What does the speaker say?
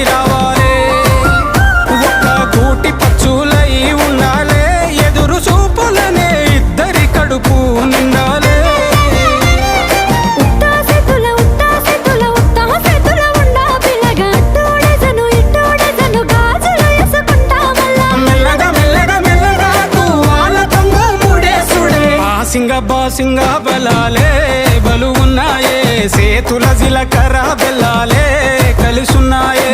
రావాలే ఒక్క గూటి పచ్చులై ఉండాలే ఎదురు చూపులనే ఇద్దరి కడుపు నిండాలే మెల్లగా మెల్లగా మెల్లగా వాళ్ళ తొంగ ముడేసుడే బాసింగ బలాలే బలు ఉన్నాయే సేతుల జిలకర్ర బెల్లాలే కలిసున్నాయే.